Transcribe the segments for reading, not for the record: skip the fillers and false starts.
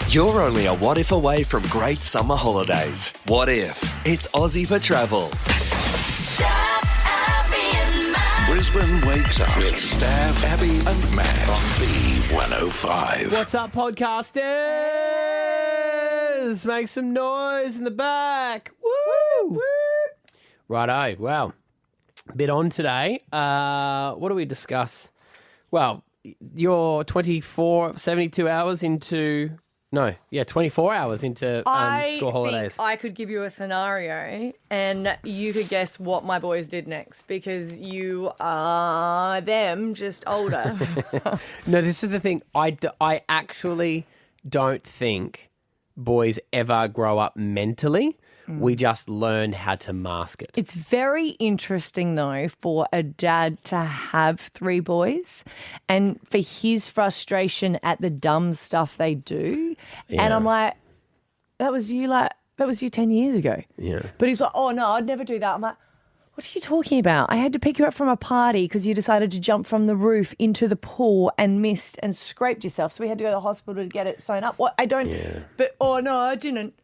You're only a what if away from great summer holidays. What if? It's Aussie for travel. Stav, Abby and Matt. Brisbane wakes up with Stav, Abby and Matt on B105. What's up, podcasters? Make some noise in the back. Woo! Righto. Well, a bit on today. What do we discuss? Well, you're 72 hours into... No, yeah, 24 hours into school holidays. I think I could give you a scenario and you could guess what my boys did next because you are them, just older. No, this is the thing. I actually don't think boys ever grow up mentally. We just learn how to mask it. It's very interesting, though, for a dad to have 3 boys and for his frustration at the dumb stuff they do. Yeah. And I'm like, that was you 10 years ago. Yeah. But he's like, oh, no, I'd never do that. I'm like, what are you talking about? I had to pick you up from a party because you decided to jump from the roof into the pool and missed and scraped yourself. So we had to go to the hospital to get it sewn up. What? I don't. Yeah. But, oh, no, I didn't.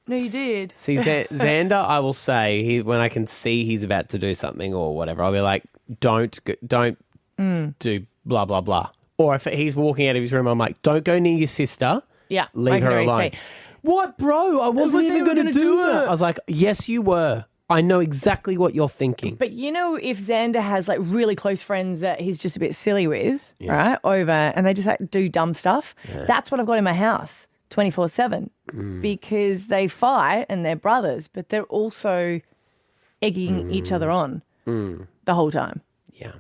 No, you did. See, Xander, I will say, when I can see he's about to do something or whatever, I'll be like, don't do blah, blah, blah. Or if he's walking out of his room, I'm like, don't go near your sister. Yeah. Leave her alone. What, bro? I wasn't even going to do it. I was like, yes, you were. I know exactly what you're thinking. But you know, if Xander has like really close friends that he's just a bit silly with, right, over, and they just like, do dumb stuff, that's what I've got in my house 24/7 because they fight and they're brothers, but they're also egging each other on the whole time. Yeah.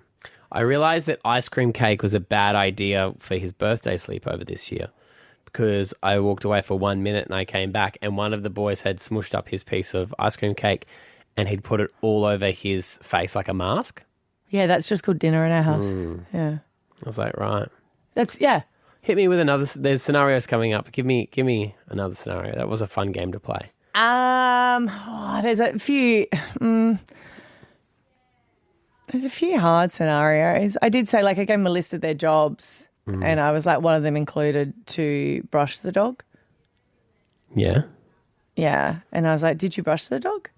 I realised that ice cream cake was a bad idea for his birthday sleepover this year because I walked away for 1 minute and I came back and one of the boys had smushed up his piece of ice cream cake and he'd put it all over his face like a mask. Yeah, that's just called dinner in our house. Yeah. I was like, right. That's, yeah. Hit me with another. There's scenarios coming up. Give me another scenario. That was a fun game to play. There's a few. There's a few hard scenarios. I did say, like, I gave them a list of their jobs, and I was like, one of them included to brush the dog. Yeah. Yeah, and I was like, did you brush the dog?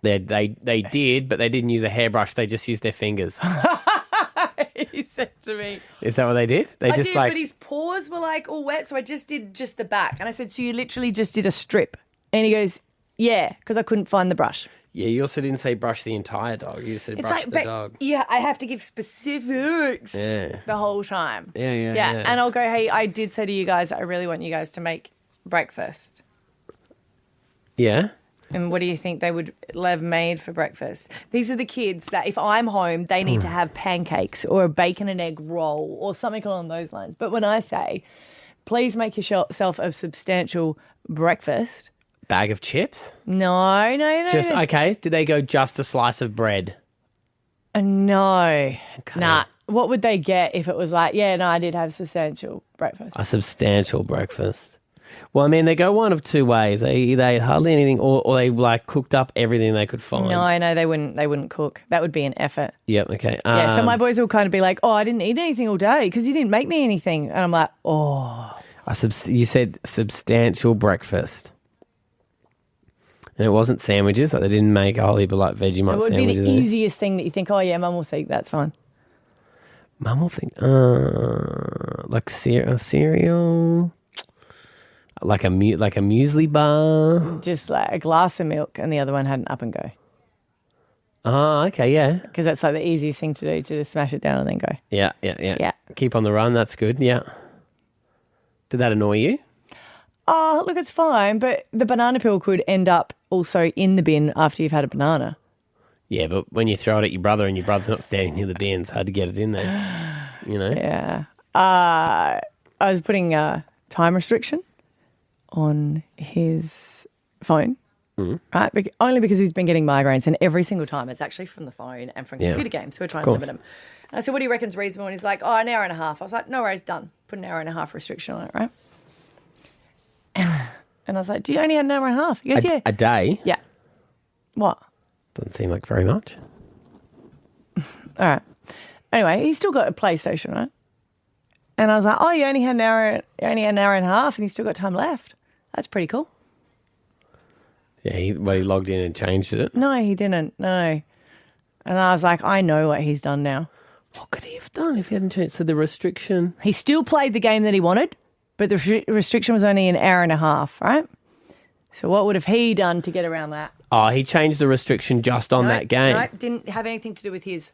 They did, but they didn't use a hairbrush. They just used their fingers. He said to me. Is that what they did? I did, but his paws were like all wet, so I just did just the back. And I said, so you literally just did a strip? And he goes, yeah, because I couldn't find the brush. Yeah, you also didn't say brush the entire dog. You just said brush the dog. Yeah, I have to give specifics the whole time. Yeah. And I'll go, hey, I did say to you guys, I really want you guys to make breakfast. Yeah. And what do you think they would have made for breakfast? These are the kids that if I'm home, they need to have pancakes or a bacon and egg roll or something along those lines. But when I say, please make yourself a substantial breakfast. Bag of chips? No. Just, okay, did they go just a slice of bread? No. Okay. Nah. What would they get if it was like, yeah, no, I did have substantial breakfast? A substantial breakfast. Well, I mean, they go one of two ways. They either ate hardly anything or they, like, cooked up everything they could find. No, they wouldn't cook. That would be an effort. Yep, okay. Yeah, so my boys will kind of be like, oh, I didn't eat anything all day because you didn't make me anything. And I'm like, oh. You said substantial breakfast. And it wasn't sandwiches. Like, they didn't make a whole heap of, like, Vegemite sandwiches. It would be the easiest thing that you think, oh, yeah, Mum will think that's fine. Mum will think, like cereal... Like a muesli bar? Just like a glass of milk and the other one had an up and go. Oh, okay, yeah. Because that's like the easiest thing to do, to just smash it down and then go. Yeah. Keep on the run, that's good, yeah. Did that annoy you? Oh, look, it's fine, but the banana peel could end up also in the bin after you've had a banana. Yeah, but when you throw it at your brother and your brother's not standing near the bin, it's hard to get it in there, you know? Yeah. I was putting a time restriction on his phone, right? Only because he's been getting migraines, and every single time it's actually from the phone and from computer games, so we're trying to limit him. And I said, what do you reckon's reasonable? And he's like, oh, an hour and a half. I was like, no worries, done. Put an hour and a half restriction on it, right? And I was like, do you only have an hour and a half? He goes, yeah. A day? Yeah. What? Doesn't seem like very much. All right. Anyway, he's still got a PlayStation, right? And I was like, oh, you only had an hour and a half and you still got time left. That's pretty cool. Yeah, he logged in and changed it. No, he didn't. No. And I was like, I know what he's done now. What could he have done if he hadn't changed? So the restriction... He still played the game that he wanted, but the restriction was only an hour and a half, right? So what would have he done to get around that? Oh, he changed the restriction just on that game. No, didn't have anything to do with his.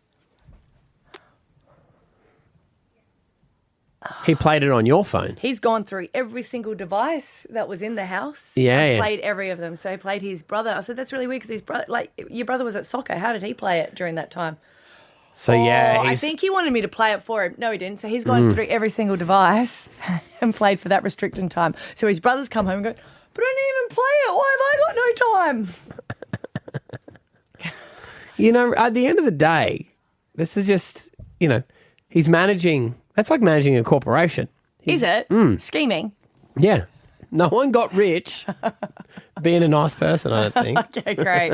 He played it on your phone. He's gone through every single device that was in the house. Yeah, and yeah. played every of them. So he played his brother. I said, that's really weird because his brother, like your brother was at soccer. How did he play it during that time? So yeah, I think he wanted me to play it for him. No, he didn't. So he's gone through every single device and played for that restriction time. So his brother's come home and go, but I didn't even play it. Why have I got no time? You know, at the end of the day, this is just, he's managing. That's like managing a corporation. Is it? Scheming? Yeah. No one got rich being a nice person, I don't think. Okay, great.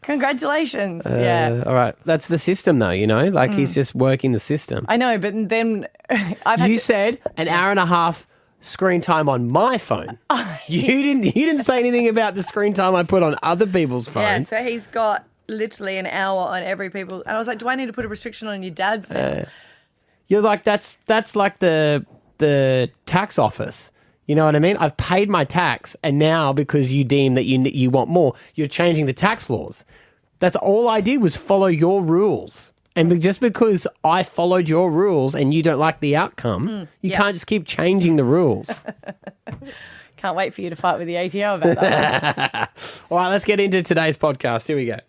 Congratulations. Yeah. All right. That's the system, though, Like, he's just working the system. I know, but then I've had You said an hour and a half screen time on my phone. You didn't say anything about the screen time I put on other people's phones. Yeah, so he's got literally an hour on every people. And I was like, do I need to put a restriction on your dad's now? You're like, that's like the tax office. You know what I mean? I've paid my tax, and now because you deem that you want more, you're changing the tax laws. That's all I did was follow your rules. And just because I followed your rules and you don't like the outcome, you can't just keep changing the rules. Can't wait for you to fight with the ATO about that. All right, let's get into today's podcast. Here we go.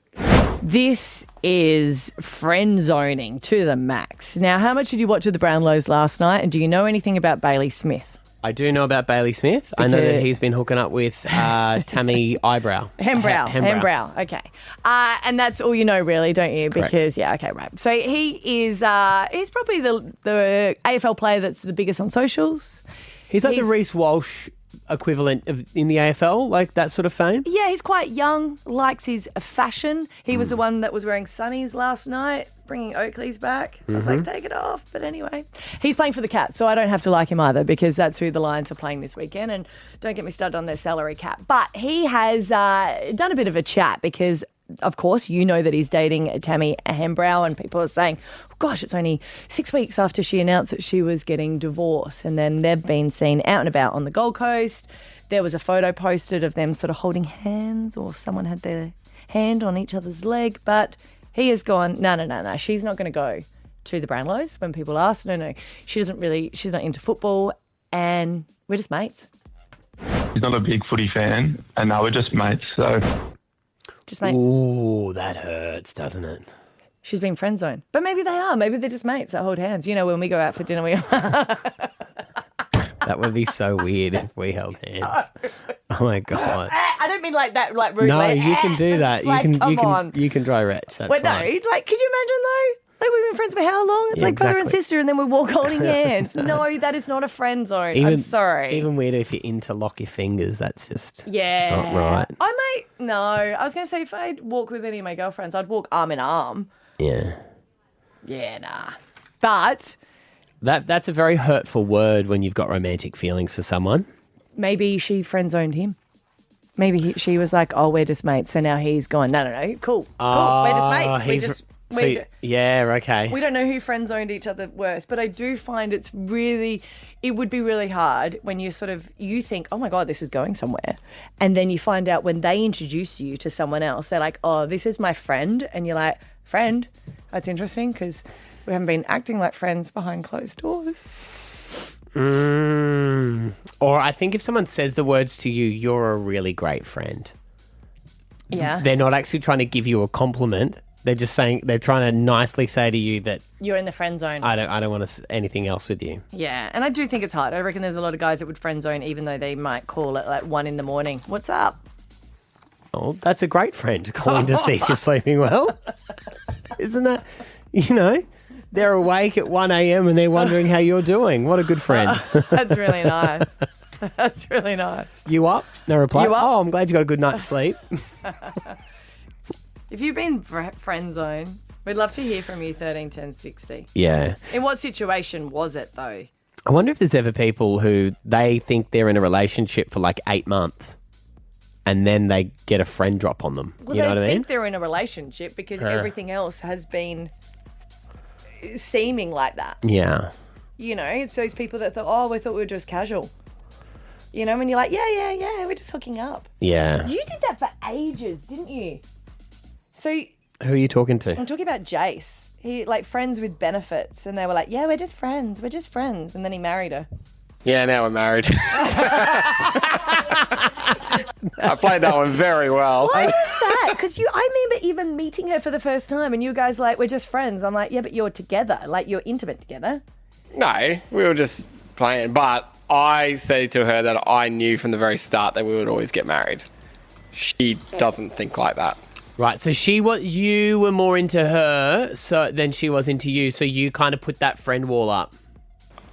This is friend zoning to the max. Now, how much did you watch of the Brownlows last night? And do you know anything about Bailey Smith? I do know about Bailey Smith. I know that he's been hooking up with Tammy Eyebrow. Hembrow. Okay. And that's all you know, really, don't you? Correct. Because, okay, right. So he is he's probably the AFL player that's the biggest on socials. He's like the Reece Walsh equivalent in the AFL, like that sort of fame. Yeah, he's quite young, likes his fashion. He was the one that was wearing sunnies last night, bringing Oakleys back. I was like, take it off. But anyway, he's playing for the Cats, so I don't have to like him either because that's who the Lions are playing this weekend. And don't get me started on their salary cap. But he has done a bit of a chat because, of course, you know that he's dating Tammy Hembrow, and people are saying, gosh, it's only 6 weeks after she announced that she was getting divorced. And then they've been seen out and about on the Gold Coast. There was a photo posted of them sort of holding hands, or someone had their hand on each other's leg. But he has gone, no, she's not going to go to the Brownlows when people ask. No, she's not into football, and we're just mates. He's not a big footy fan, and no, we're just mates, so... Just mates. Ooh, that hurts, doesn't it? She's been friend zoned. But maybe they are. Maybe they're just mates that hold hands. You know, when we go out for dinner, we... That would be so weird if we held hands. Oh my God. I don't mean like that, like rude. No, like, you can do that. Like, You can dry retch. That's Wait, no, fine. like, could you imagine though? Like, we've been friends for how long? It's Yeah, like brother and exactly. sister, and then we walk holding hands. No, that is not a friend zone. I'm sorry. Even weirder if you interlock your fingers. That's just not right. No, I was going to say if I'd walk with any of my girlfriends, I'd walk arm in arm. Yeah. Yeah, nah. But That's a very hurtful word when you've got romantic feelings for someone. maybe she friend zoned him. Maybe she was like, oh, we're just mates. So now he's gone, no, cool. We're just mates. Yeah, okay. We don't know who friend zoned each other worse, but I do find it would be really hard when you think, oh my God, this is going somewhere. And then you find out when they introduce you to someone else, they're like, oh, this is my friend. And you're like, friend? That's interesting because we haven't been acting like friends behind closed doors. Or I think if someone says the words to you, you're a really great friend. Yeah. They're not actually trying to give you a compliment. They're just saying, they're trying to nicely say to you that You're in the friend zone. I don't want anything else with you. Yeah, and I do think it's hard. I reckon there's a lot of guys that would friend zone even though they might call at like 1 a.m. What's up? Oh, that's a great friend calling to see if you're sleeping well. Isn't that, they're awake at 1 a.m. and they're wondering how you're doing. What a good friend. That's really nice. That's really nice. You up? No reply. You up? Oh, I'm glad you got a good night's sleep. If you've been friend zone, we'd love to hear from you, 13 10 60. Yeah. In what situation was it, though? I wonder if there's ever people who they think they're in a relationship for like 8 months and then they get a friend drop on them. Well, you know what I they mean? think they're in a relationship because everything else has been seeming like that. Yeah. You know, it's those people that thought, oh, we thought we were just casual. You know, and you're like, yeah, we're just hooking up. Yeah. You did that for ages, didn't you? So Who are you talking to? I'm talking about Jace. He like friends with benefits, and they were like, yeah, we're just friends, and then he married her. Yeah, now we're married. I played that one very well. Why is that? Because I remember even meeting her for the first time, and you guys like, we're just friends. I'm like, yeah, but you're together, like you're intimate together. No, we were just playing. But I said to her that I knew from the very start that we would always get married. She doesn't think like that. Right, so you were more into her than she was into you, so you kind of put that friend wall up.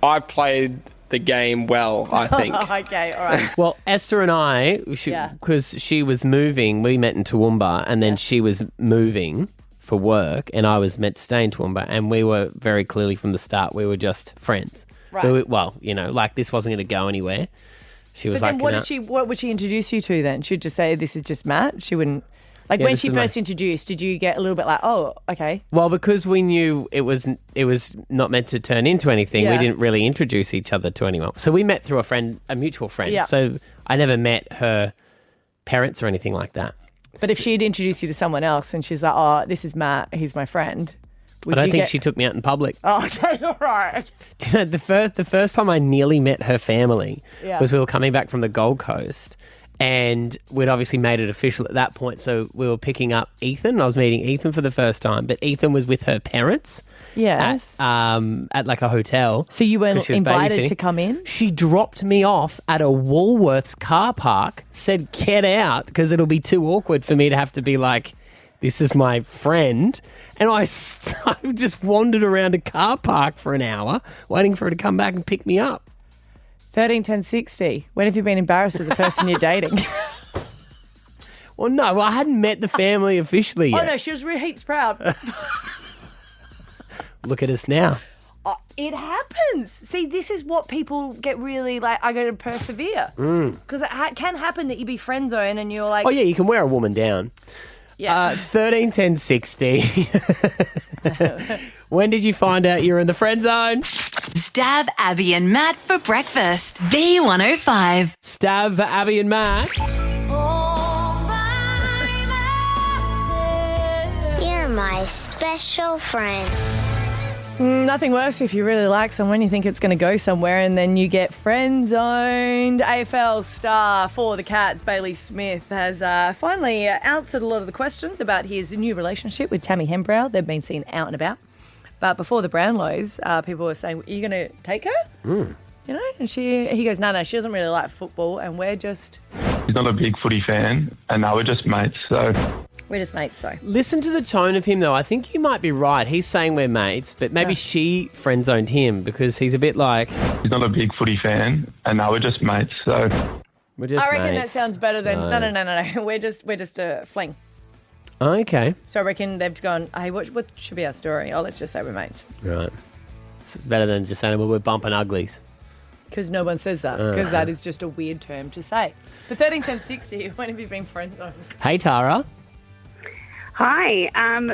I played the game well, I think. Okay, all right. Well, Esther and I, because she was moving, we met in Toowoomba, and then she was moving for work, and I was meant to stay in Toowoomba, and we were very clearly from the start, we were just friends. Right. Well, you know, like this wasn't going to go anywhere. She was But then like, what would she introduce you to then? She'd just say, this is just Matt? She wouldn't... Like Yeah, when this she is first introduced, did you get a little bit like, oh, okay. Well, because we knew it was not meant to turn into anything, we didn't really introduce each other to anyone. So we met through a mutual friend. Yeah. So I never met her parents or anything like that. But if she'd introduced you to someone else and she's like, oh, this is Matt, he's my friend. I don't think she took me out in public. Oh, okay, all right. Do you know, the first time I nearly met her family was we were coming back from the Gold Coast. And we'd obviously made it official at that point. So we were picking up Ethan. I was meeting Ethan for the first time. But Ethan was with her parents Yes. at like a hotel. So you weren't 'cause she was invited babysitting. to come in? She dropped me off at a Woolworths car park, said, get out, because it'll be too awkward for me to have to be like, this is my friend. And I just wandered around a car park for an hour waiting for her to come back and pick me up. 13, 10, 60. When have you been embarrassed as the person you're dating? Well, no, I hadn't met the family officially yet. Oh, no, she was heaps proud. Look at us now. It happens. See, this is what people get really like, I got to persevere. Because it can happen that you be friend zone and you're like... Oh, yeah, you can wear a woman down. Yeah. 13, 10, 60. When did you find out you were in the friend zone? Stav, Abby and Matt for breakfast. B105. Stav, Abby and Matt. You're my special friend. Nothing worse if you really like someone, you think it's going to go somewhere, and then you get friend zoned. AFL star for the Cats, Bailey Smith, has finally answered a lot of the questions about his new relationship with Tammy Hembrow. They've been seen out and about. But before the Brownlows, people were saying, are you going to take her? You know? And he goes, no, she doesn't really like football, and we're just He's not a big footy fan, and we're just mates, so... We're just mates, so. Listen to the tone of him, though. I think you might be right. He's saying we're mates, but maybe she friend-zoned him because he's a bit like... He's not a big footy fan, and we're just mates, so... We're just I reckon mates, that sounds better than, so- no. We're just a fling. Okay. So I reckon they've gone, hey, what should be our story? Oh, let's just say we're mates. Right. It's better than just saying, well, we're bumping uglies. Because no one says that, because that is just a weird term to say. But 13, 10, 60, when have you been friend zoned? Hey, Tara. Hi.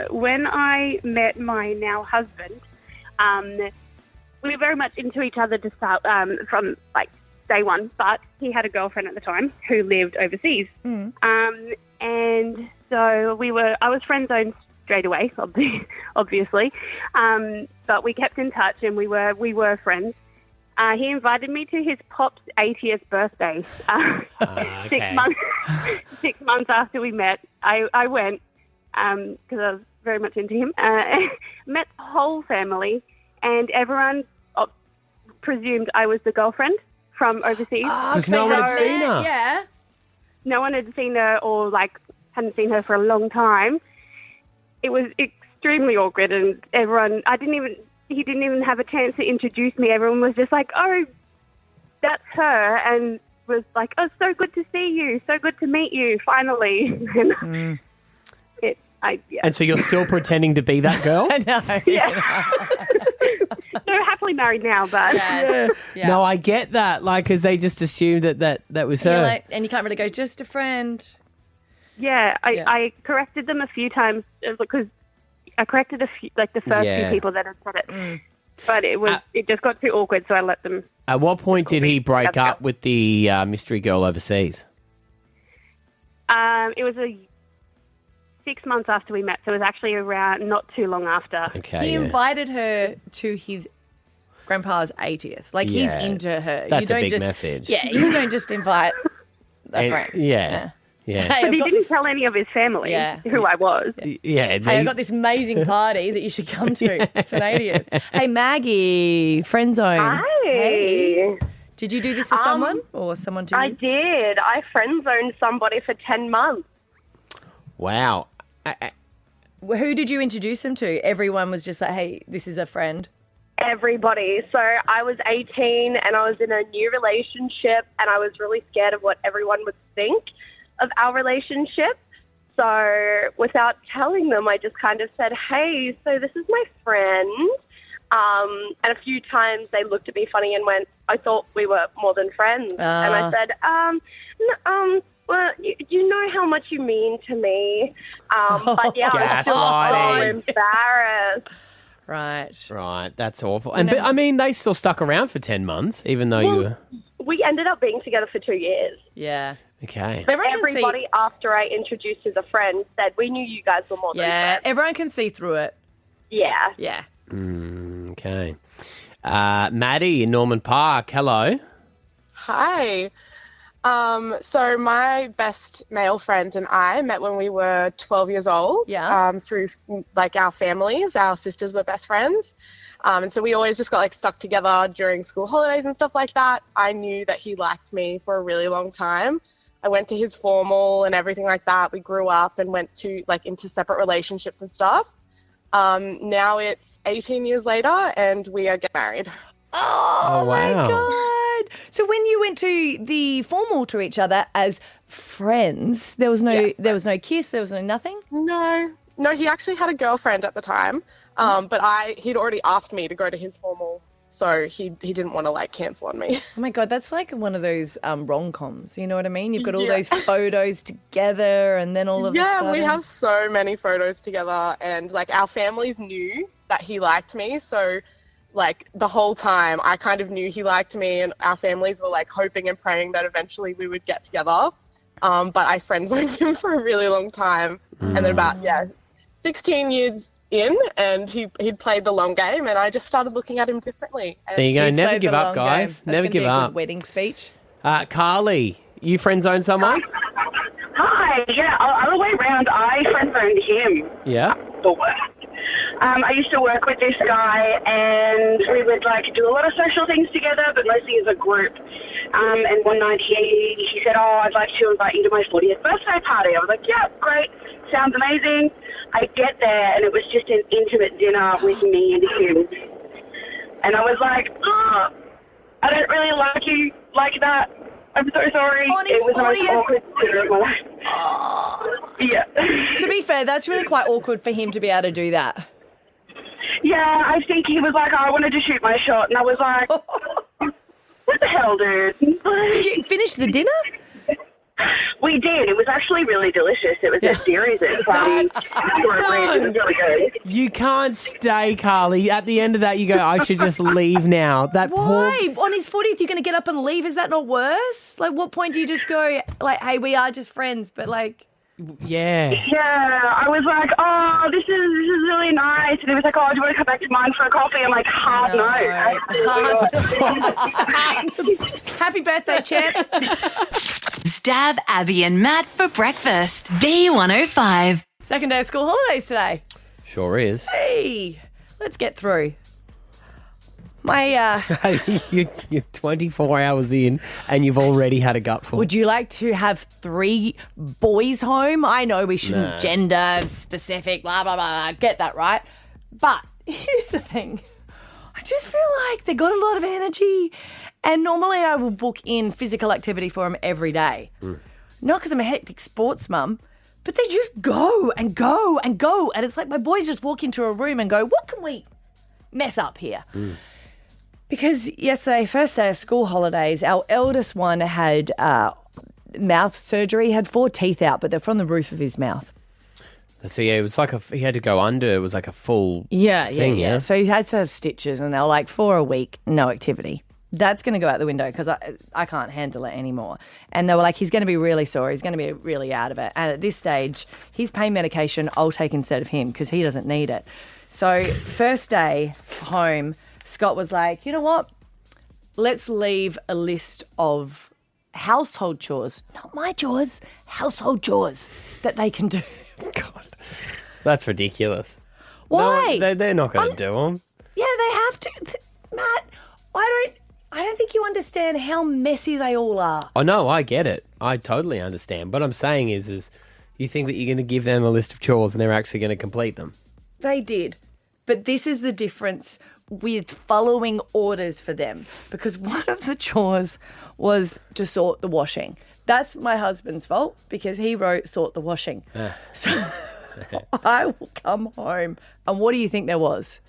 When I met my now husband, we were very much into each other to start from like day one, but he had a girlfriend at the time who lived overseas. And so I was friend zoned straight away, obviously. But we kept in touch and we were friends. He invited me to his pop's 80th birthday. Okay. 6 months after we met, I went because I was very much into him. Met the whole family, and everyone presumed I was the girlfriend from overseas. Because no one had seen her. Yeah. No one had seen her or hadn't seen her for a long time. It was extremely awkward, and everyone, he didn't even have a chance to introduce me. Everyone was just like, oh, that's her, and was like, oh, so good to see you, so good to meet you, finally. And so you're still pretending to be that girl? No. Yeah. They're happily married now, but Yes. Yeah. No, I get that. Like, because they just assumed that was her. You're like, and you can't really go, just a friend. yeah, I corrected them a few times because I corrected a few, like the first few people that had said it. But it just got too awkward, so I let them. At what point did he break up with the mystery girl overseas? It was 6 months after we met, so it was actually around not too long after. Okay. He invited her to his grandpa's 80th. Like, he's into her. That's you don't a big just, message. Yeah, you don't just invite a friend. Yeah. Hey, But he didn't tell any of his family who I was. Yeah. Hey, I got this amazing party that you should come to. It's an 80th. Hey, Maggie, friendzone. Hi. Hey. Did you do this to someone or someone to you? I did. I friend zoned somebody for 10 months. Wow. Who did you introduce him to? Everyone was just like, hey, this is a friend. Everybody. So I was 18 and I was in a new relationship and I was really scared of what everyone would think of our relationship. So without telling them, I just kind of said, hey, so this is my friend. And a few times they looked at me funny and went, I thought we were more than friends. And I said, well, you know how much you mean to me. But yeah, I was still so embarrassed. Right. That's awful. And but, I mean, they still stuck around for 10 months, even though you were... We ended up being together for 2 years. Yeah. Okay. Everybody after I introduced as a friend said, we knew you guys were more than friends. Everyone can see through it. Yeah. Yeah. Okay. Maddie in Norman Park, hello. Hi. So my best male friend and I met when we were 12 years old. Yeah. Through like our families, our sisters were best friends. And so we always just got like stuck together during school holidays and stuff like that. I knew that he liked me for a really long time. I went to his formal and everything like that. We grew up and went to like into separate relationships and stuff. Now it's 18 years later and we are getting married. Oh wow. my God. So when you went to the formal to each other as friends, there was no kiss, there was no nothing? No, he actually had a girlfriend at the time. But he'd already asked me to go to his formal, so he didn't want to like cancel on me. Oh my God, that's like one of those rom-coms, you know what I mean? You've got all those photos together and then all of a sudden... Yeah, we have so many photos together and like our families knew that he liked me, so like the whole time I kind of knew he liked me and our families were like hoping and praying that eventually we would get together. But I friend-zoned him for a really long time and then about, 16 years in and he'd played the long game and I just started looking at him differently. There you go. Never give up, guys. Never give up. Good wedding speech. Carly, you friend zone someone? Hi, other way around, I friend zoned him. Yeah. The worst. I used to work with this guy and we would like do a lot of social things together, but mostly as a group. And one night he said, I'd like to invite you to my 40th birthday party. I was like, yeah, great. Sounds amazing. I get there and it was just an intimate dinner with me and him. And I was like, I don't really like you like that. I'm so sorry. It was the most awkward dinner of my life. Yeah. To be fair, that's really quite awkward for him to be able to do that. Yeah, I think he was like, I wanted to shoot my shot. And I was like, what the hell, dude? Did you finish the dinner? We did. It was actually really delicious. It was a series of it was really good. You can't stay, Carly. At the end of that, you go, I should just leave now. Why? On his 40th, you're going to get up and leave? Is that not worse? Like, what point do you just go, like, hey, we are just friends, but like... Yeah. Yeah, I was like, oh, this is really nice. And he was like, oh, do you want to come back to mine for a coffee? I'm like, hard no. Happy birthday, champ. Stav, Abby and Matt for breakfast. B105. Second day of school holidays today. Sure is. Hey, let's get through. My You're 24 hours in and you've already had a gutful. Would you like to have 3 boys home? I know we shouldn't gender specific, blah, blah, blah. Get that, right? But here's the thing. I just feel like they got a lot of energy. And normally I will book in physical activity for them every day. Not because I'm a hectic sports mum, but they just go and go and go. And it's like my boys just walk into a room and go, what can we mess up here. Because yesterday, first day of school holidays, our eldest one had mouth surgery, had 4 teeth out, but they're from the roof of his mouth. So yeah, it was like he had to go under. It was like a full thing. Yeah. So he had to have stitches, and they were like, for a week, no activity. That's going to go out the window because I can't handle it anymore. And they were like, he's going to be really sore. He's going to be really out of it. And at this stage, his pain medication I'll take instead of him because he doesn't need it. So first day home, Scott was like, you know what? Let's leave a list of household chores, not my chores, household chores that they can do. God, that's ridiculous. Why? No, they're not going to do them. Yeah, they have to. Matt, I don't think you understand how messy they all are. Oh, no, I get it. I totally understand. What I'm saying is you think that you're going to give them a list of chores and they're actually going to complete them. They did. But this is the difference with following orders for them. Because one of the chores was to sort the washing. That's my husband's fault because he wrote sort the washing. So I will come home. And what do you think there was?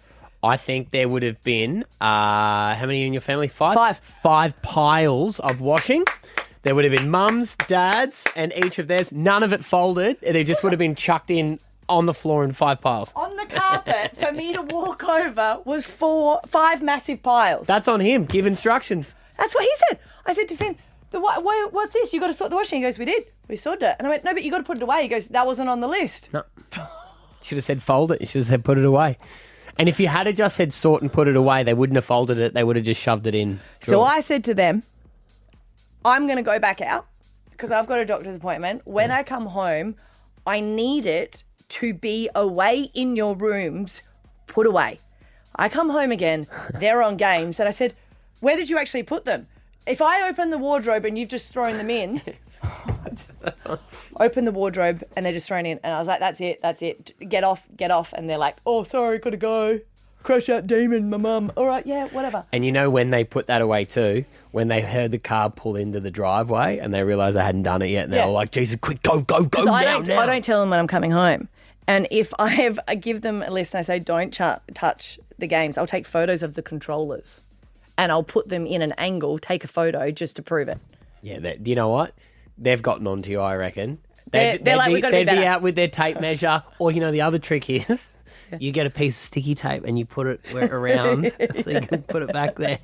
I think there would have been, how many in your family? 5? 5. 5 piles of washing. There would have been mums, dads, and each of theirs. None of it folded. It just would have been chucked in on the floor in 5 piles. On the carpet, for me to walk over, was 5 massive piles. That's on him. Give instructions. That's what he said. I said to Finn, what's this? You got to sort the washing. He goes, we did. We sorted it. And I went, no, but you got to put it away. He goes, that wasn't on the list. No. Should have said fold it. You should have said put it away. And if you had just said sort and put it away, they wouldn't have folded it. They would have just shoved it in. So I said to them, I'm going to go back out because I've got a doctor's appointment. When I come home, I need it to be away in your rooms, put away. I come home again, they're on games. And I said, where did you actually put them? If I open the wardrobe and you've just thrown them in, open the wardrobe and they're just thrown in. And I was like, that's it. Get off. And they're like, oh, sorry, gotta go. Crush that demon, my mum. All right, yeah, whatever. And you know when they put that away too? When they heard the car pull into the driveway and they realised they hadn't done it yet. And they were like, Jesus, quick, go now. I don't tell them when I'm coming home. And if I give them a list and I say, don't touch the games, I'll take photos of the controllers and I'll put them in an angle, take a photo just to prove it. Yeah, you know what? They've gotten onto you, I reckon. They're like, we've got to be better. They'd be out with their tape measure. Or, the other trick is you get a piece of sticky tape and you put it around so you can put it back there.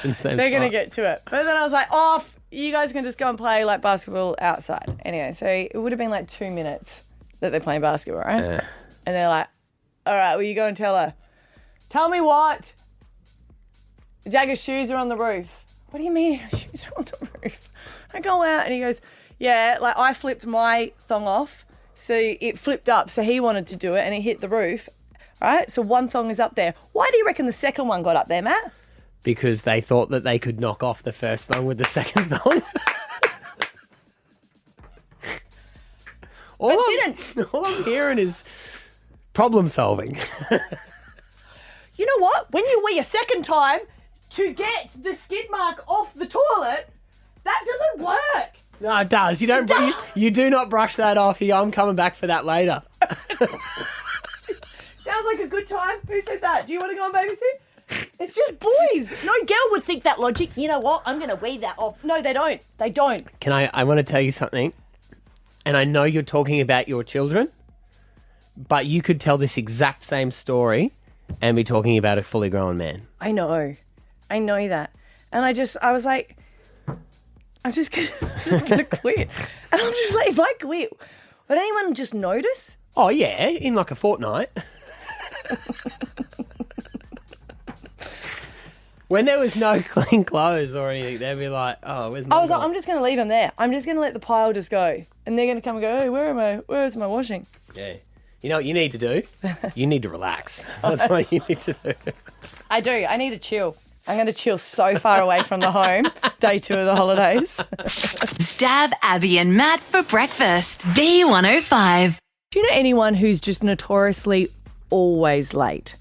They're going to get to it. But then I was like, off. You guys can just go and play like basketball outside. Anyway, so it would have been like 2 minutes that they're playing basketball, right? And they're like, all right, well, you go and tell her. Tell me what? Jagger's shoes are on the roof. What do you mean shoes are on the roof? I go out and he goes, yeah, like I flipped my thong off. So it flipped up. So he wanted to do it and it hit the roof. Right? So one thong is up there. Why do you reckon the second one got up there, Matt? Because they thought that they could knock off the first thong with the second thong. All I'm hearing is problem solving. You know what? When you wee a second time to get the skid mark off the toilet, that doesn't work. No, it does. You do not brush that off. I'm coming back for that later. Sounds like a good time. Who said that? Do you want to go and babysit? It's just boys. No girl would think that logic. You know what? I'm going to wee that off. No, they don't. They don't. I want to tell you something. And I know you're talking about your children, but you could tell this exact same story and be talking about a fully grown man. I know that. And I was like, I'm just gonna quit. And I'm just like, if I quit, would anyone just notice? Oh, yeah, in like a fortnight. When there was no clean clothes or anything, they'd be like, oh, where's my I was like, I'm just going to leave them there. I'm just going to let the pile just go. And they're going to come and go, hey, where's my washing? Yeah. You know what you need to do? You need to relax. That's what you need to do. I do. I need to chill. I'm going to chill so far away from the home. Day 2 of the holidays. Stav, Abby and Matt for breakfast. B105. Do you know anyone who's just notoriously always late?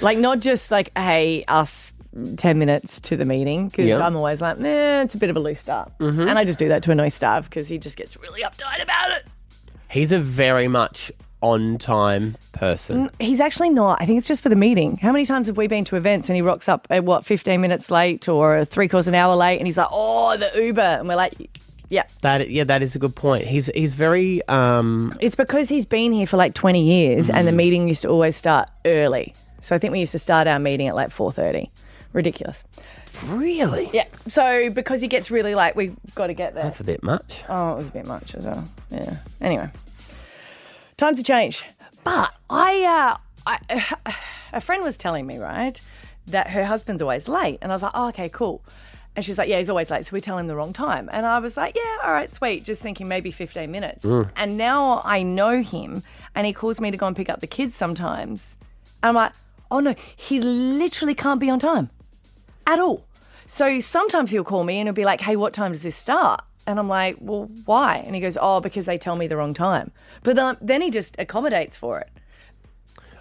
Like not just like, hey, us 10 minutes to the meeting because I'm always like, it's a bit of a loose start. Mm-hmm. And I just do that to annoy Stav because he just gets really uptight about it. He's a very much on-time person. He's actually not. I think it's just for the meeting. How many times have we been to events and he rocks up at 15 minutes late or 3/4 an hour late, and he's like, "Oh, the Uber," and we're like, "Yeah." That is a good point. He's very. It's because he's been here for like 20 years, and the meeting used to always start early. So I think we used to start our meeting at like 4:30. Ridiculous. Really? Yeah. So because he gets really late, we've got to get there. That's a bit much. Oh, it was a bit much as well. Yeah. Anyway, times have changed. But a friend was telling me, right, that her husband's always late. And I was like, oh, okay, cool. And she's like, yeah, he's always late, so we tell him the wrong time. And I was like, yeah, all right, sweet, just thinking maybe 15 minutes. And now I know him, and he calls me to go and pick up the kids sometimes. And I'm like, oh, no, he literally can't be on time at all. So sometimes he'll call me and he'll be like, hey, what time does this start? And I'm like, well, why? And he goes, oh, because they tell me the wrong time. But then he just accommodates for it.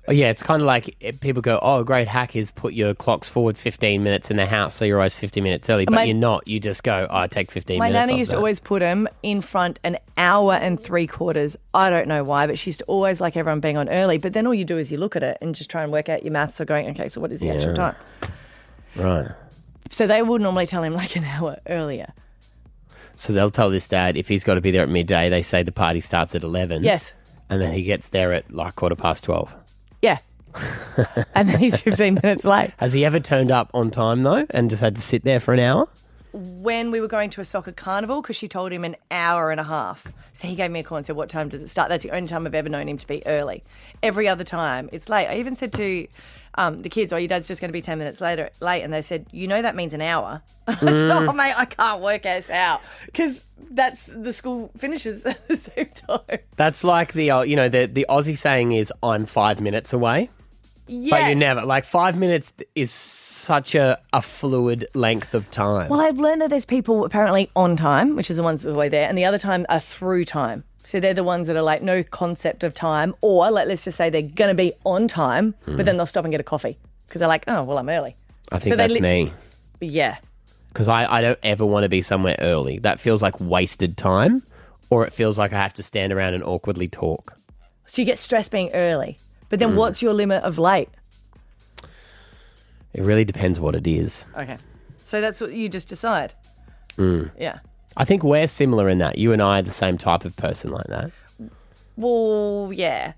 Oh, yeah, it's kind of like people go, oh, a great hack is put your clocks forward 15 minutes in the house so you're always 15 minutes early. But you're not. You just go, oh, I take 15 minutes. My nana off used that. to always put him in front an hour and 3/4. I don't know why, but she used to always like everyone being on early. But then all you do is you look at it and just try and work out your maths of going, okay, so what is the actual time? Right. So they would normally tell him like an hour earlier. So they'll tell this dad if he's got to be there at midday, they say the party starts at 11. Yes. And then he gets there at like 12:15. Yeah. And then he's 15 minutes late. Has he ever turned up on time, though, and just had to sit there for an hour? When we were going to a soccer carnival, because she told him an hour and a half. So he gave me a call and said, what time does it start? That's the only time I've ever known him to be early. Every other time, it's late. I even said to the kids, oh, your dad's just going to be 10 minutes late. And they said, you know that means an hour. I said, oh, mate, I can't work us out. Because that's the school finishes at the same time. That's like the Aussie saying is, I'm 5 minutes away. Yes. But you never. Like 5 minutes is such a fluid length of time. Well, I've learned that there's people apparently on time, which is the ones that are way there, and the other time are through time. So they're the ones that are like no concept of time, or let's just say they're going to be on time, but then they'll stop and get a coffee because they're like, oh, well, I'm early. I think that's me. Yeah. Because I don't ever want to be somewhere early. That feels like wasted time, or it feels like I have to stand around and awkwardly talk. So you get stressed being early. But then what's your limit of late? It really depends what it is. Okay. So that's what you just decide? Yeah. I think we're similar in that. You and I are the same type of person like that. Well, yeah.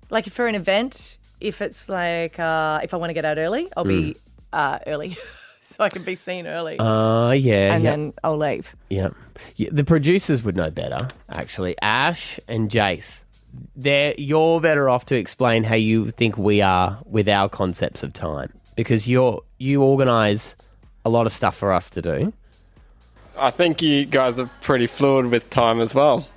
Like for an event, if it's like, if I want to get out early, I'll be early. So I can be seen early. Yeah. And then I'll leave. Yeah. The producers would know better, actually. Ash and Jace. You're better off to explain how you think we are with our concepts of time, because you organise a lot of stuff for us to do. I think you guys are pretty fluid with time as well.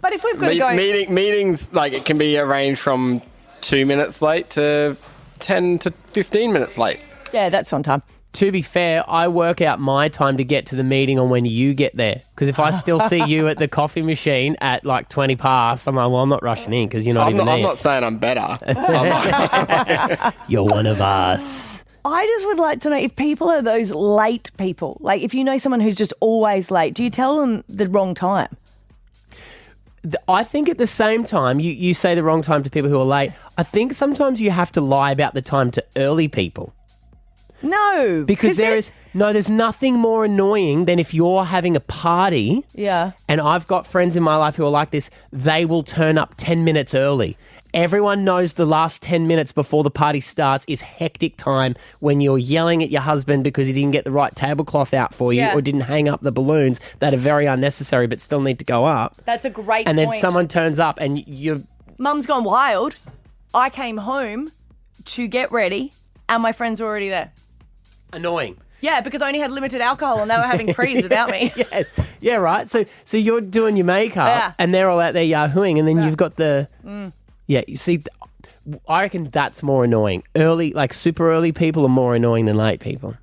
But if we've got to go... Meetings, like, it can be arranged from 2 minutes late to 10 to 15 minutes late. Yeah, that's on time. To be fair, I work out my time to get to the meeting on when you get there. Because if I still see you at the coffee machine at like 20 past, I'm like, well, I'm not rushing in because you're not even there. I'm not saying I'm better. You're one of us. I just would like to know if people are those late people. Like if you know someone who's just always late, do you tell them the wrong time? I think at the same time, you say the wrong time to people who are late. I think sometimes you have to lie about the time to early people. No. Because there's nothing more annoying than if you're having a party. Yeah. And I've got friends in my life who are like this. They will turn up 10 minutes early. Everyone knows the last 10 minutes before the party starts is hectic time when you're yelling at your husband because he didn't get the right tablecloth out for you or didn't hang up the balloons that are very unnecessary but still need to go up. That's a great point. And then someone turns up and you're... Mum's gone wild. I came home to get ready and my friends were already there. Annoying. Yeah, because I only had limited alcohol and they were having crees without me. Yeah, right. So you're doing your makeup and they're all out there yahooing and then you've got the... Yeah, you see, I reckon that's more annoying. Early, like super early people are more annoying than late people.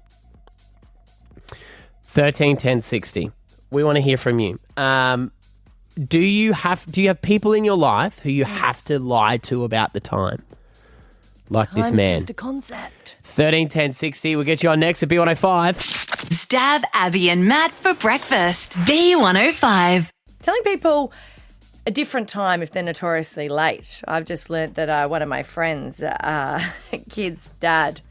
13 10 60. We want to hear from you. Do you have people in your life who you have to lie to about the time? Like this man. Time's just a concept. 13 10 60. We'll get you on next at B105. Stav, Abby and Matt for breakfast. B105. Telling people a different time if they're notoriously late. I've just learnt that one of my friends' kid's dad,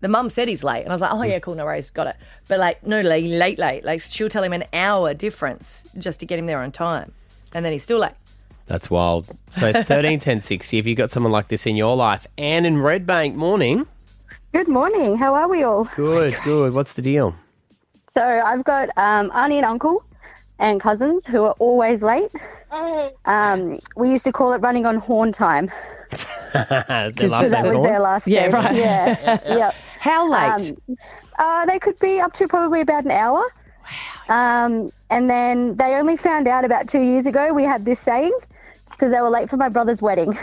the mum said he's late. And I was like, oh, yeah, cool, no worries, got it. But, like, no, late. Like, she'll tell him an hour difference just to get him there on time. And then he's still late. That's wild. So 13 10 60, if you've got someone like this in your life. Anne in Redbank, morning. Good morning. How are we all? Good. What's the deal? So I've got auntie and uncle and cousins who are always late. We used to call it running on horn time. Their Because last that name's was Horn? their last Yeah, name. right. Yeah. Yep. How late? They could be up to probably about an hour. And then they only found out about 2 years ago we had this saying because they were late for my brother's wedding.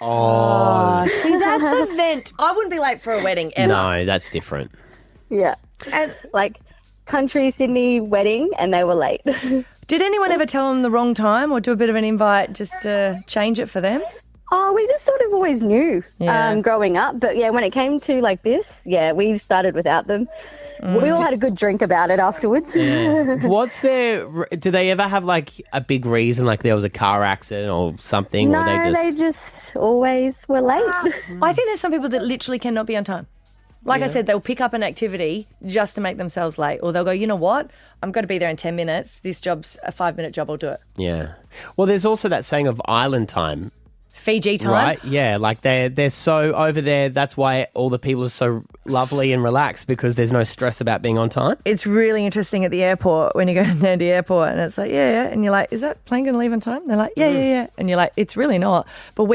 Oh. See, that's a vent. I wouldn't be late for a wedding ever. No, that's different. Yeah. And like country Sydney wedding and they were late. did anyone ever tell them the wrong time or do a bit of an invite just to change it for them? Oh, we just sort of always knew Yeah. growing up. But, yeah, when it came to like this, we started without them. We all had a good drink about it afterwards. Yeah. Do they ever have like a big reason, like there was a car accident or something? No, or they just always were late. I think there's some people that literally cannot be on time. Like I said, they'll pick up an activity just to make themselves late. Or they'll go, you know what? I'm going to be there in 10 minutes. This job's a 5-minute job. I'll do it. Yeah. Well, there's also that saying of island time. Fiji time. Right? Yeah. Like they're so over there. That's why all the people are so lovely and relaxed because there's no stress about being on time. It's really interesting at the airport when you go to Nandi Airport and it's like, yeah. And you're like, is that plane going to leave on time? They're like, yeah. And you're like, it's really not. But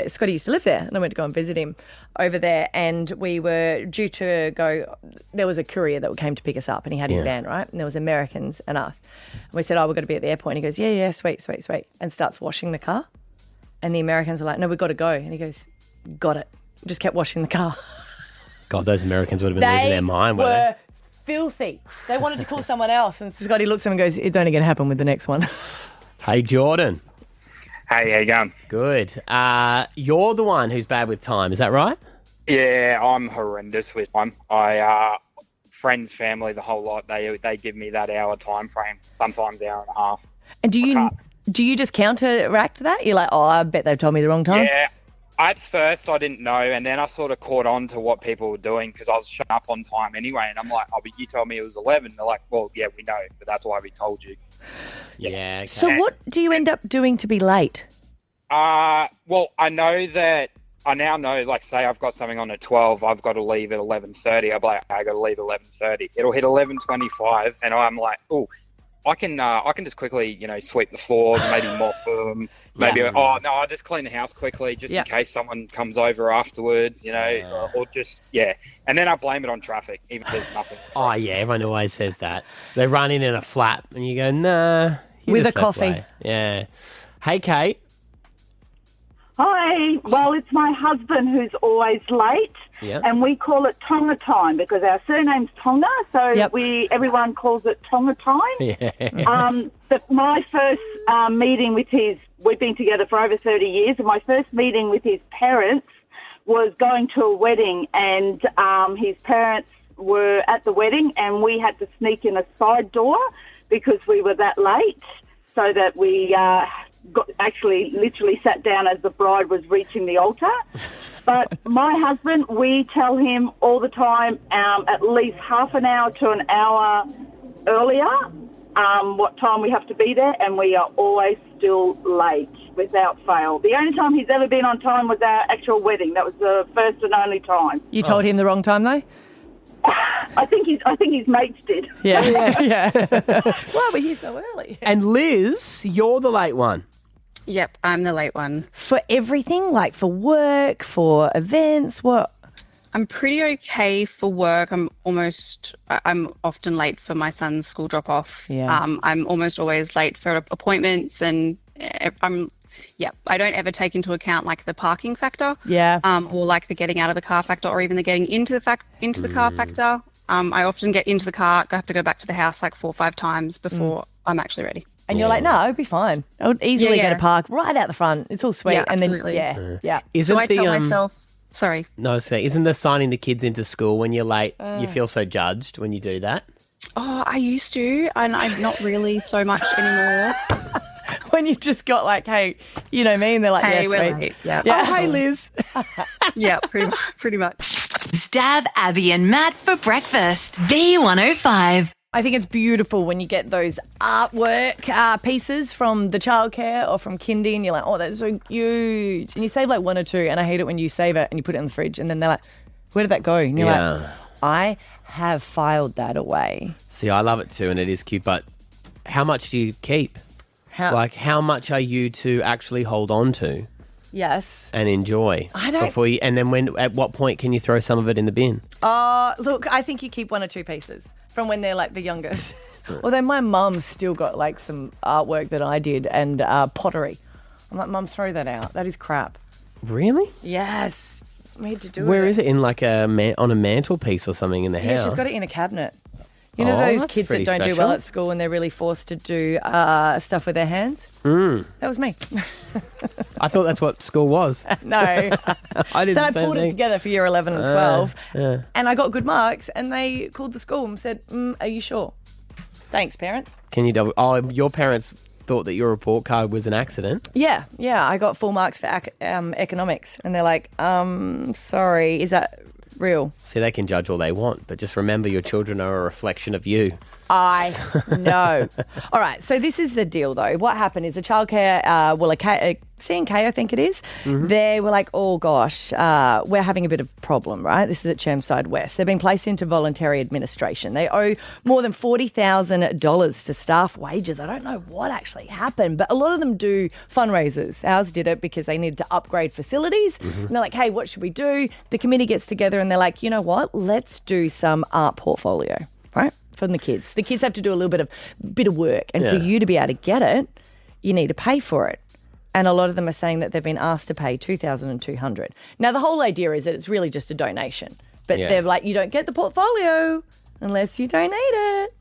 Scotty used to live there and I went to go and visit him over there and we were due to go, there was a courier that came to pick us up and he had his van, right? And there was Americans and us. And we said, we've got to be at the airport. And he goes, yeah, sweet. And starts washing the car. And the Americans were like, no, we've got to go. And he goes, got it. Just kept washing the car. God, those Americans would have been losing their mind, weren't were filthy. They wanted to call someone else. And Scotty looks at him and goes, it's only going to happen with the next one. they? Hey, Jordan. Hey, how you going? Good. You're the one who's bad with time. Is that right? Yeah, I'm horrendous with time. Friends, family, the whole lot, they give me that hour time frame, sometimes hour and a half. And do you just counteract that? You're like, I bet they've told me the wrong time. Yeah, at first I didn't know, and then I sort of caught on to what people were doing because I was showing up on time anyway, and I'm like, oh, but you told me it was 11. They're like, well, yeah, we know, but that's why we told you. Yeah. Okay. So what do you end up doing to be late? Well, I now know, like, say I've got something on at 12, I've got to leave at 11:30. I'm like, I got to leave at 11:30. It'll hit 11:25, and I'm like, oh, I can just quickly, sweep the floors, maybe mop them, I'll just clean the house quickly just in case someone comes over afterwards, or just, and then I blame it on traffic, even if there's nothing. Oh, yeah, everyone always says that. They run in a flap, and you go, nah. With a coffee. Yeah. Hey, Kate. Hi. Well, it's my husband who's always late, and we call it Tonga time because our surname's Tonga, so everyone calls it Tonga time. Yeah. My first meeting with we've been together for over 30 years, and my first meeting with his parents was going to a wedding, and his parents were at the wedding, and we had to sneak in a side door because we were that late, so that we literally sat down as the bride was reaching the altar. But my husband, we tell him all the time, at least half an hour to an hour earlier, what time we have to be there, and we are always still late without fail. The only time he's ever been on time was our actual wedding. That was the first and only time. You told him the wrong time, though? I think his mates did. Yeah. Why were you so early? And Liz, you're the late one. Yep, I'm the late one. For everything, like for work, for events, what? I'm pretty okay for work. I'm often late for my son's school drop-off. Yeah. I'm almost always late for appointments, and I don't ever take into account like the parking factor. Yeah. Or like the getting out of the car factor, or even the getting into the car factor. I often get into the car, I have to go back to the house like 4 or 5 times before I'm actually ready. And you're like, no, it'll be fine. I would easily get a park right out the front. It's all sweet. Yeah, and absolutely. Then, yeah. Isn't I tell myself, sorry. No, isn't the signing the kids into school when you're late, you feel so judged when you do that? Oh, I used to, and I'm not really so much anymore. when you just got like, hey, you know me, and they're like, Hey, yes, we're sweet. late. Yeah. Yeah. Oh, hey, Liz. Yeah, pretty much. Stav, Abby, and Matt for breakfast. B105. I think it's beautiful when you get those artwork pieces from the childcare or from kindy and you're like, oh, that's so huge. And you save like one or two, and I hate it when you save it and you put it in the fridge and then they're like, where did that go? And you're like, I have filed that away. See, I love it too, and it is cute, but how much do you keep? How much are you to actually hold on to Yes. and enjoy? I don't- Before you, and then at what point can you throw some of it in the bin? Look, I think you keep one or two pieces from when they're like the youngest. Although my mum's still got like some artwork that I did and pottery. I'm like, Mum, throw that out. That is crap. Really? Yes. I need to do Where it. is it? In like on a mantelpiece or something in the Yeah, house? she's got it in a cabinet. You know Oh, those that's kids that pretty don't do special. well at school and they're really forced to do stuff with their hands? Mm. That was me. I thought that's what school was. No. I did Then I the same pulled it thing. together for year 11 and 12 Yeah. and I got good marks and they called the school and said, are you sure? Thanks, parents. Can you double? Oh, your parents thought that your report card was an accident. Yeah, I got full marks for economics and they're like, sorry, is that real? See, they can judge all they want, but just remember your children are a reflection of you. I know. All right, so this is the deal, though. What happened is the childcare, C&K, I think it is, they were like, oh, gosh, we're having a bit of problem, right? This is at Chermside West. They've been placed into voluntary administration. They owe more than $40,000 to staff wages. I don't know what actually happened, but a lot of them do fundraisers. Ours did it because they needed to upgrade facilities. And they're like, hey, what should we do? The committee gets together and they're like, you know what? Let's do some art portfolio, right? From the kids. The kids have to do a little bit of work. And for you to be able to get it, you need to pay for it. And a lot of them are saying that they've been asked to pay $2,200. Now, the whole idea is that it's really just a donation. But they're like, you don't get the portfolio unless you donate it.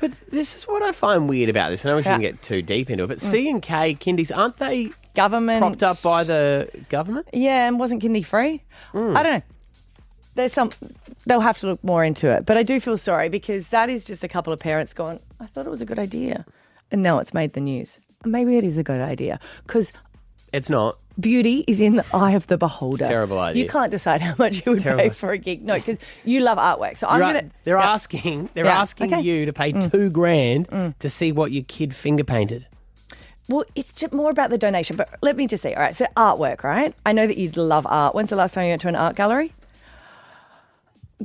But this is what I find weird about this. I know we shouldn't get too deep into it, but C&K kindies, aren't they government propped up by the government? Yeah, and wasn't kindy free? I don't know. They'll have to look more into it. But I do feel sorry because that is just a couple of parents going, I thought it was a good idea. And now it's made the news. Maybe it is a good idea because It's not. beauty is in the eye of the beholder. It's a terrible idea. You can't decide how much you would pay terrible. for a gig. No, because you love artwork. So I'm Right. going to... They're asking you to pay $2,000 to see what your kid finger painted. Well, it's just more about the donation. But let me just say, all right, so artwork, right? I know that you love art. When's the last time you went to an art gallery?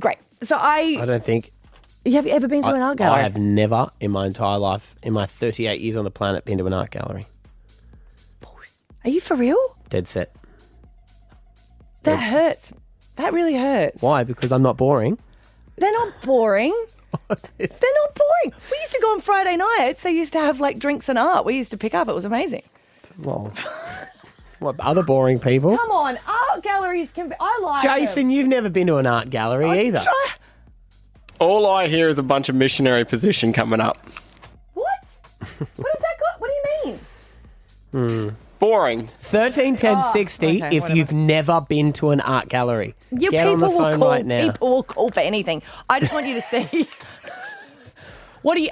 Great. So I don't think. Have you ever been to an art gallery? I have never in my entire life, in my 38 years on the planet, been to an art gallery. Are you for real? Dead set. That hurts. That really hurts. Why? Because I'm not boring. They're not boring. They're not boring. We used to go on Friday nights. They used to have like drinks and art. We used to pick up. It was amazing. Well, what other boring people? Come on, art galleries can be. I like Jason, them. you've never been to an art gallery either. All I hear is a bunch of missionary position coming up. What has that got? What do you mean? Boring. 13 10 Oh, 60 okay, if whatever. you've never been to an art gallery. Your Get on the people will phone call. right now. People will call for anything. I just want you to see.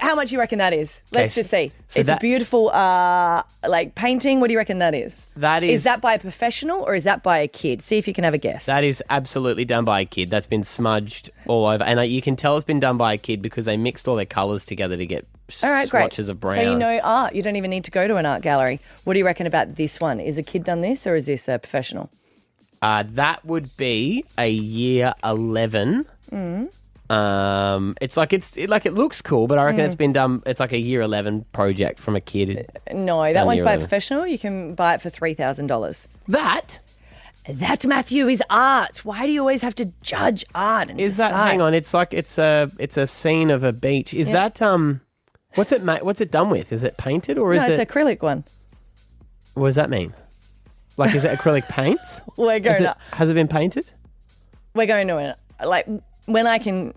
How much you reckon that is? Let's Okay, just see. so It's a that- beautiful like painting. What do you reckon that is? That is- Is that by a professional or is that by a kid? See if you can have a guess. That is absolutely done by a kid. That's been smudged all over. And you can tell it's been done by a kid because they mixed all their colours together to get All right, great. swatches of brown. So you know art. You don't even need to go to an art gallery. What do you reckon about this one? Is a kid done this or is this a professional? That would be a year 11. Mm. It looks cool, but I reckon it's been done. It's like a year 11 project from a kid. No, It's that done one's year by a 11. professional. You can buy it for $3,000. That Matthew is art. Why do you always have to judge art? And is that. decide? Hang on, it's a scene of a beach. Is Yeah. that What's it done with? Is it painted or is No, it's it? acrylic one. What does that mean? Like, is it acrylic paints? We're going to. Has it been painted? We're going to when I can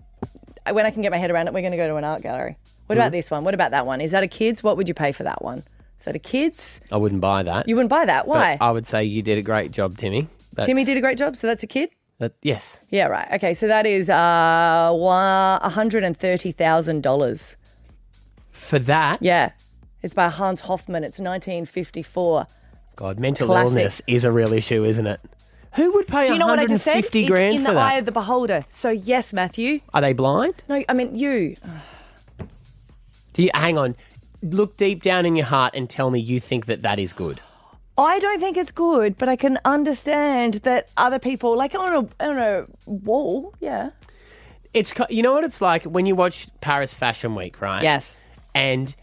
get my head around it. We're going to go to an art gallery. What about this one? What about that one? Is that a kid's? What would you pay for that one? Is that a kid's? I wouldn't buy that. You wouldn't buy that. Why? But I would say you did a great job, Timmy. Timmy did a great job. So that's a kid. Yes. Yeah, right. Okay, so that is $130,000 For that. Yeah, It's by Hans Hofmann. It's 1954. God, mental Classic. illness is a real issue, isn't it? Who would pay Do you know what I just said? 150 grand it's in for the that? eye of the beholder. So yes, Matthew. Are they blind? No, I mean you. Do you hang on? Look deep down in your heart and tell me you think that is good. I don't think it's good, but I can understand that other people, like on a wall, yeah. It's you know what it's like when you watch Paris Fashion Week, right? Yes. And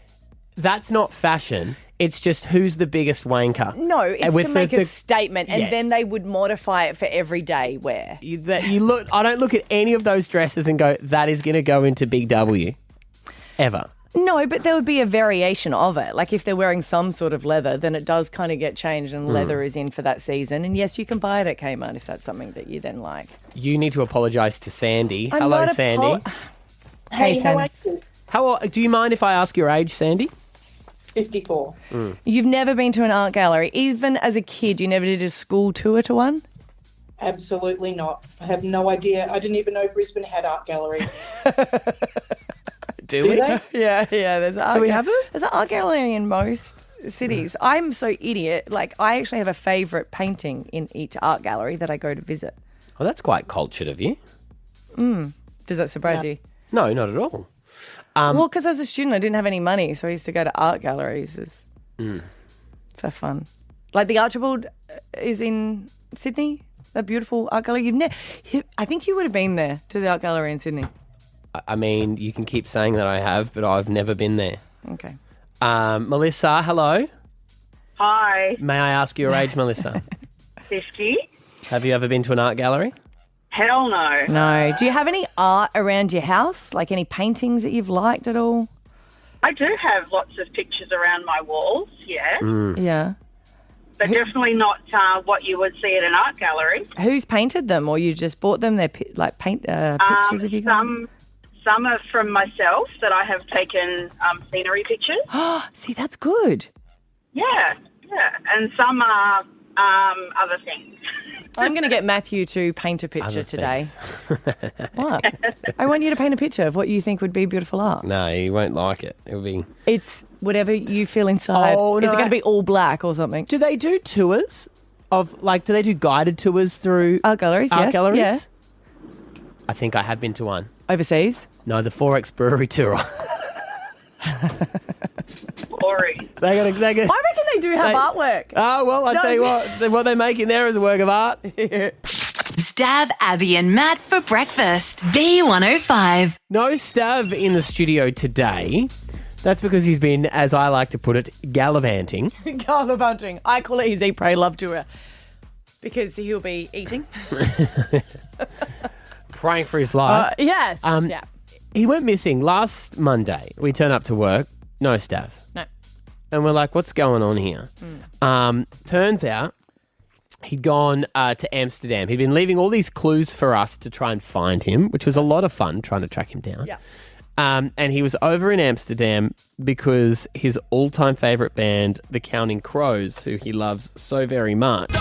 that's not fashion. It's just who's the biggest wanker. No, it's with to make the a statement, and Yeah. then they would modify it for everyday wear. You look. I don't look at any of those dresses and go, that is going to go into Big W, ever. No, but there would be a variation of it. Like if they're wearing some sort of leather, then it does kind of get changed and leather is in for that season. And yes, you can buy it at Kmart if that's something that you then like. You need to apologise to Sandy. I'm Hello, not Sandy. Hey, how Sandy. are you? Do you mind if I ask your age, Sandy? 54. You've never been to an art gallery. Even as a kid, you never did a school tour to one? Absolutely not. I have no idea. I didn't even know Brisbane had art galleries. Do we? they? Yeah. There's an art we have it? There's an art gallery in most cities. I'm so idiot. Like, I actually have a favourite painting in each art gallery that I go to visit. Well, that's quite cultured of you. Does that surprise you? No, not at all. Well, because as a student, I didn't have any money, so I used to go to art galleries for fun. Like the Archibald is in Sydney, a beautiful art gallery. I think you would have been there to the art gallery in Sydney. I mean, you can keep saying that I have, but I've never been there. Okay. Melissa, hello. Hi, May I ask your age, Melissa? 50. Have you ever been to an art gallery? Hell no. No. Do you have any art around your house? Like any paintings that you've liked at all? I do have lots of pictures around my walls, yeah. Yeah. But definitely not what you would see at an art gallery. Who's painted them, or you just bought them? They're pictures of you guys? Some are from myself that I have taken scenery pictures. See, that's good. Yeah. And some are other things. I'm going to get Matthew to paint a picture Other today. What? I want you to paint a picture of what you think would be beautiful art. No, you won't like it. It'll be... It's whatever you feel inside. Oh, Is no, it going to be all black or something? Do they do tours of, like, do they do guided tours through Art galleries, art yes. galleries? Yeah. I think I have been to one. Overseas? No, the 4X Brewery tour. Glory. They got. I reckon they do have artwork. Oh, well, I tell you what they make in there is a work of art. Stav, Abby, and Matt for breakfast. B105. No Stav in the studio today. That's because he's been, as I like to put it, gallivanting. Gallivanting. I call it his Eat, Pray, Love tour because he'll be eating. Praying for his life. Yes. Yeah. He went missing last Monday. We turn up to work. No Stav. No. And we're like, what's going on here? Turns out he'd gone to Amsterdam. He'd been leaving all these clues for us to try and find him, which was a lot of fun trying to track him down. Yeah. And he was over in Amsterdam because his all-time favourite band, the Counting Crows, who he loves so very much,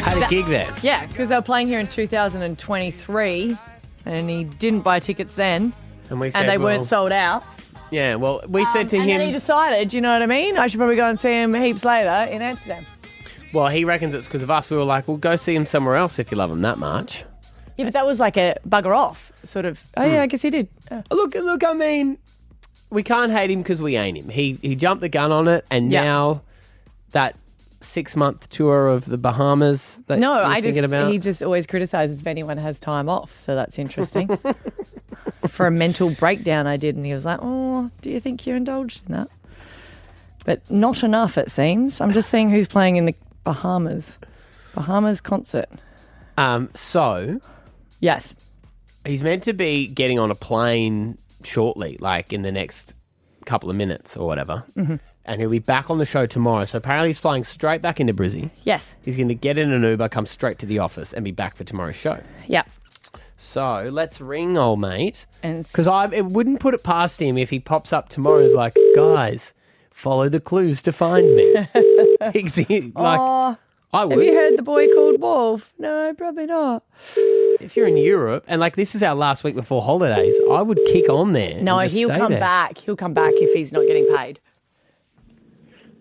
had a gig there. Yeah, because they were playing here in 2023 and he didn't buy tickets then And we said, and they weren't sold out. Yeah, well, we said to and then he him... decided, you know what I mean? I should probably go and see him heaps later in Amsterdam. Well, he reckons it's because of us. We were like, well, go see him somewhere else if you love him that much. Yeah, but that was like a bugger off sort of. Oh, yeah, I guess he did. Yeah. Look, I mean, we can't hate him because we ain't him. He jumped the gun on it, and now that 6-month tour of the Bahamas that you're thinking about. He just always criticises if anyone has time off, so that's interesting. For a mental breakdown I did, and he was like, oh, do you think you're indulged in that? But not enough, it seems. I'm just seeing who's playing in the Bahamas. Bahamas concert. So... Yes. He's meant to be getting on a plane shortly, like in the next couple of minutes or whatever. Mm-hmm. And he'll be back on the show tomorrow. So apparently he's flying straight back into Brizzy. Yes. He's going to get in an Uber, come straight to the office and be back for tomorrow's show. Yeah. So let's ring old mate. And because it wouldn't put it past him if he pops up tomorrow and is like, guys, follow the clues to find me. I would. Have you heard The Boy Called Wolf? No, probably not. if you're in Europe and like this is our last week before holidays, I would kick on there. No, and just he'll stay come there. back. He'll come back if he's not getting paid.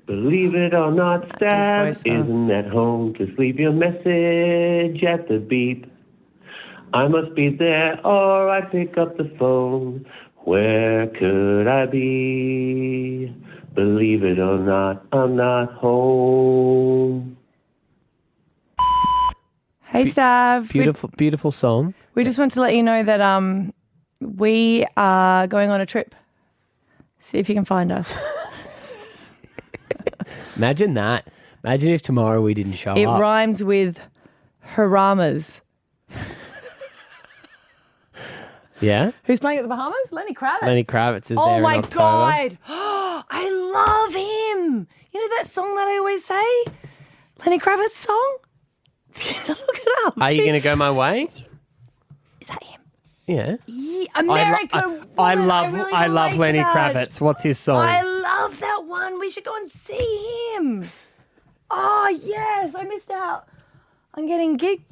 Believe it or not, Stav isn't at home. Just leave your message at the beep. I must be there or I pick up the phone. Where could I be? Believe it or not, I'm not home. Hey, Stav. Beautiful song. We just want to let you know that we are going on a trip. See if you can find us. Imagine that. Imagine if tomorrow we didn't show It up. rhymes with Haramas. Yeah? Who's playing at the Bahamas? Lenny Kravitz. Lenny Kravitz is Oh there in my October. God. I love him. You know that song that I always say? Lenny Kravitz song? Look it up. Are you going to go my way? Is that him? Yeah. American I Woman. love really love relate Lenny to that. Kravitz. What's his song? I love that one. We should go and see him. Oh, yes. I missed out. I'm getting gig.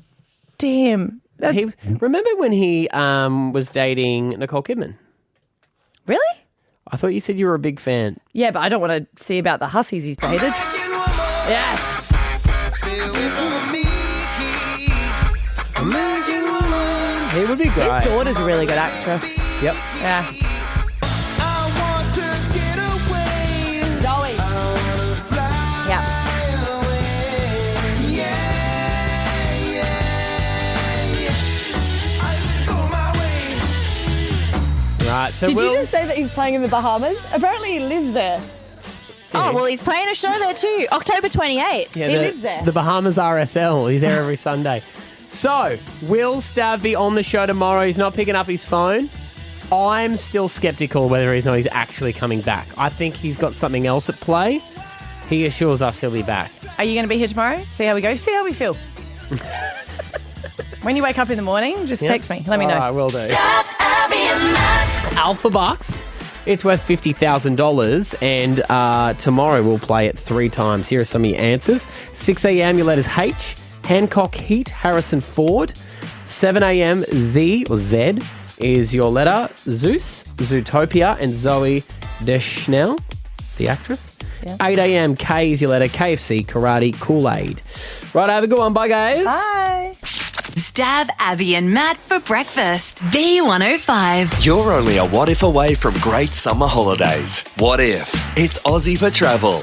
Damn. Remember when he was dating Nicole Kidman? Really? I thought you said you were a big fan. Yeah, but I don't want to see about the hussies he's dated. Yes. He would be great. His daughter's a really good actress. Yep. Yeah. Zoe. Yeah. Right, so Did we'll... you just say that he's playing in the Bahamas? Apparently he lives there. Oh, well, he's playing a show there too. October 28. Yeah, He the, lives there. The Bahamas RSL. He's there every Sunday. So, will Stav be on the show tomorrow? He's not picking up his phone. I'm still sceptical whether he's actually coming back. I think he's got something else at play. He assures us he'll be back. Are you going to be here tomorrow? See how we go? See how we feel. When you wake up in the morning, just Yep. text me. Let me know. All right, will do. Stav, Abby and Matt. Alpha Bucks. It's worth $50,000 and tomorrow we'll play it 3 times. Here are some of your answers. 6 a.m. your letters H, Hancock Heat, Harrison Ford. 7 a.m. Z or Z is your letter Zeus, Zootopia and Zoe Deschanel, the actress. Yeah. 8 a.m. K is your letter KFC, Karate, Kool-Aid. Right, have a good one. Bye, guys. Bye. Stav, Abby and Matt for breakfast. B105. You're only a what if away from great summer holidays. What if? It's Aussie for travel.